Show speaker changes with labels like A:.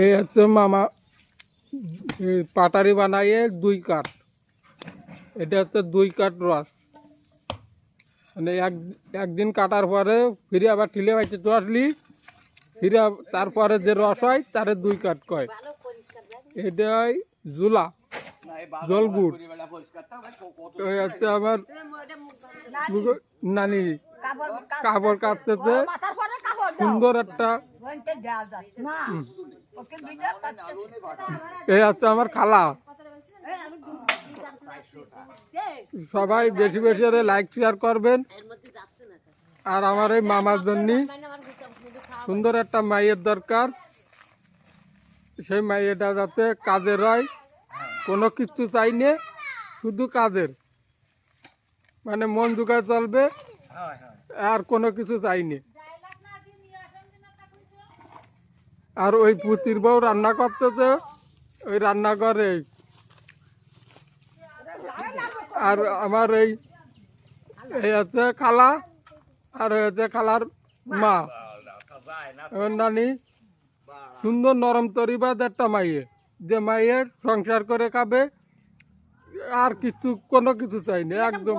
A: এই হচ্ছে মামা পাটারি বানাইয়ে 2 কাঠ। এটা হচ্ছে 2 কাঠ রস, মানে একদিন কাটার পরে ফিরে আবার ঠিলে পাইতে তো আসলি ফিরে তারপরে যে রস হয় তারে 2 কাঠ কয়। এটাই জুলা জলগুড়। ওই হচ্ছে আমার নানি কাপড় কাটতেছে, সুন্দর একটা। এই হচ্ছে আমার খালা। সবাই বেশি বেশি করে লাইক শেয়ার করবেন। আর আমার এই মামার জন্য সুন্দর একটা মাইয়ের দরকার, সেই মাইয়েটা যাতে কাজের হয়, কোনো কিছু চাই না, শুধু কাজের, মানে মন জোগায় চলবে, আর কোনো কিছু চাই না। আর ওই পুতির বউ রান্না করতেছে ওই রান্নাঘরে। আর আমার এই হচ্ছে খালা, আর হচ্ছে খালার মা। নানি সুন্দর নরম তরিবাদ একটা মাইয়ে, যে মাইয়ের সংসার করে খাবে, আর কিছু কোনো কিছু চাই না একদম।